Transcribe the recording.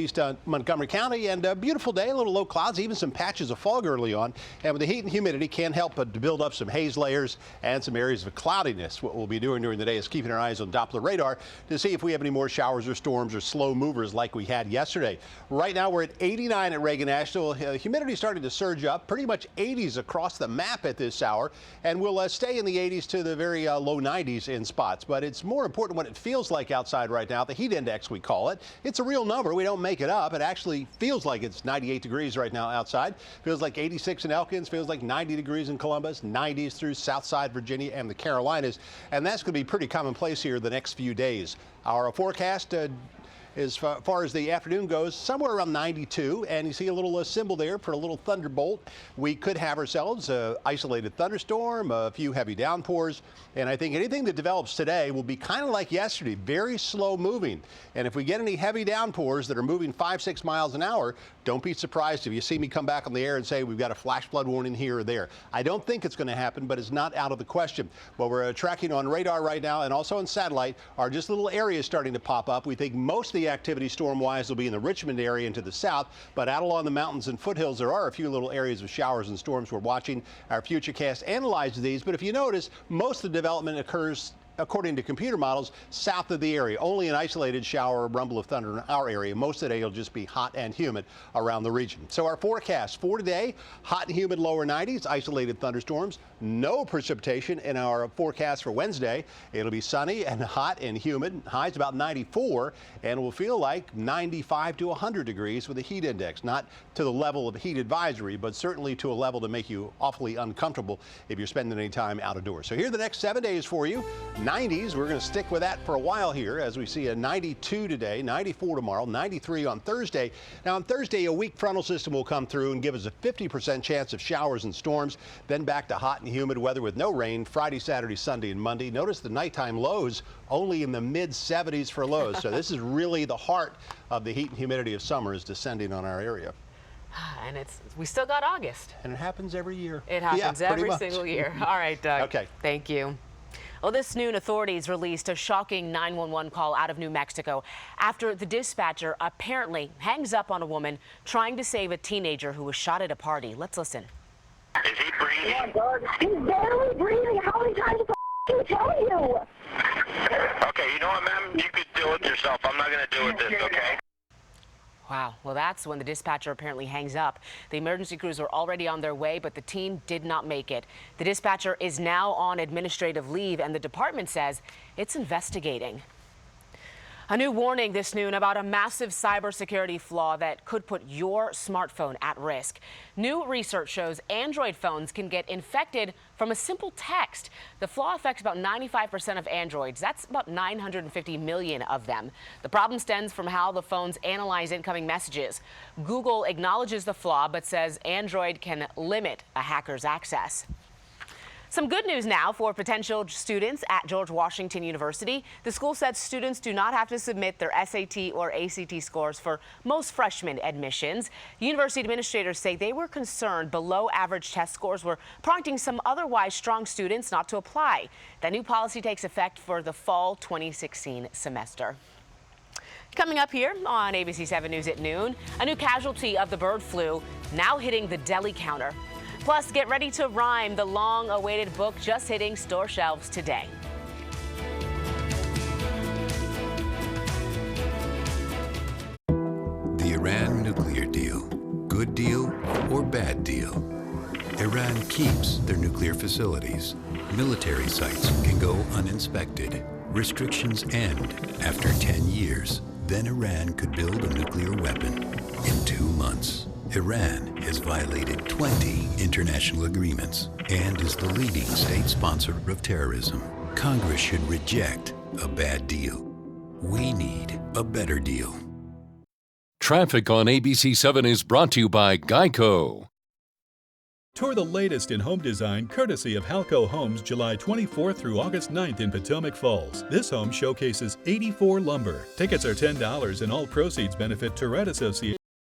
East Montgomery County, and a beautiful day, a little low clouds, even some patches of fog early on. And with the heat and humidity, can't help but to build up some haze layers and some areas of cloudiness. What we'll be doing during the day is keeping our eyes on Doppler radar to see if we have any more showers or storms or slow movers like we had yesterday. Right now, we're at 89 at Reagan National. Humidity starting to surge up, pretty much 80s across the map at this hour, and we'll stay in the 80s to the very low 90s in spots. But it's more important what it feels like outside right now. The heat index, we call it. It's a real number. We don't make it up. It actually feels like it's 98 degrees right now outside. Feels like 86 in Elkins, feels like 90 degrees in Columbus, 90s through Southside Virginia and the Carolinas. And that's going to be pretty commonplace here the next few days. Our forecast as far as the afternoon goes, somewhere around 92, and you see a little symbol there for a little thunderbolt. We could have ourselves an isolated thunderstorm, a few heavy downpours, and I think anything that develops today will be kind of like yesterday, very slow moving. And if we get any heavy downpours that are moving 5-6 miles an hour, don't be surprised if you see me come back on the air and say we've got a flash flood warning here or there. I don't think it's going to happen, but it's not out of the question. What we're tracking on radar right now and also on satellite are just little areas starting to pop up. We think most of the activity storm-wise will be in the Richmond area and to the south, but out along the mountains and foothills there are a few little areas of showers and storms. We're watching. Our Futurecast analyzes these, but if you notice, most of the development occurs, according to computer models, south of the area. Only an isolated shower or rumble of thunder in our area. Most of the day will just be hot and humid around the region. So our forecast for today, hot and humid lower 90s, isolated thunderstorms, no precipitation in our forecast for Wednesday. It'll be sunny and hot and humid. Highs about 94, and it will feel like 95 to 100 degrees with a heat index. Not to the level of heat advisory, but certainly to a level to make you awfully uncomfortable if you're spending any time out of doors. So here are the next 7 days for you. 90s, we're going to stick with that for a while here as we see a 92 today, 94 tomorrow, 93 on Thursday. Now on Thursday, a weak frontal system will come through and give us a 50% chance of showers and storms, then back to hot and humid weather with no rain Friday, Saturday, Sunday, and Monday. Notice the nighttime lows only in the mid-70s for lows. So this is really the heart of the heat and humidity of summer is descending on our area. And we still got August. And it happens every year. It happens every single year. All right, Doug. Okay. Thank you. Well, this noon, authorities released a shocking 911 call out of New Mexico after the dispatcher apparently hangs up on a woman trying to save a teenager who was shot at a party. Let's listen. Is he breathing? Yeah, Doug. He's barely breathing. How many times can I tell you? Okay, you know what, ma'am? You could deal with yourself. I'm not going to deal with this, okay? Wow. Well, that's when the dispatcher apparently hangs up. The emergency crews were already on their way, but the team did not make it. The dispatcher is now on administrative leave, and the department says it's investigating. A new warning this noon about a massive cybersecurity flaw that could put your smartphone at risk. New research shows Android phones can get infected from a simple text. The flaw affects about 95% of Androids. That's about 950 million of them. The problem stems from how the phones analyze incoming messages. Google acknowledges the flaw, but says Android can limit a hacker's access. Some good news now for potential students at George Washington University. The school said students do not have to submit their SAT or ACT scores for most freshman admissions. University administrators say they were concerned below average test scores were prompting some otherwise strong students not to apply. That new policy takes effect for the fall 2016 semester. Coming up here on ABC 7 News at noon, a new casualty of the bird flu now hitting the deli counter. Plus, get ready to rhyme, the long-awaited book just hitting store shelves today. The Iran nuclear deal. Good deal or bad deal? Iran keeps their nuclear facilities. Military sites can go uninspected. Restrictions end after 10 years. Then Iran could build a nuclear weapon in 2 months. Iran has violated 20 international agreements and is the leading state sponsor of terrorism. Congress should reject a bad deal. We need a better deal. Traffic on ABC 7 is brought to you by Geico. Tour the latest in home design courtesy of Halco Homes July 24th through August 9th in Potomac Falls. This home showcases 84 lumber. Tickets are $10 and all proceeds benefit Tourette Association.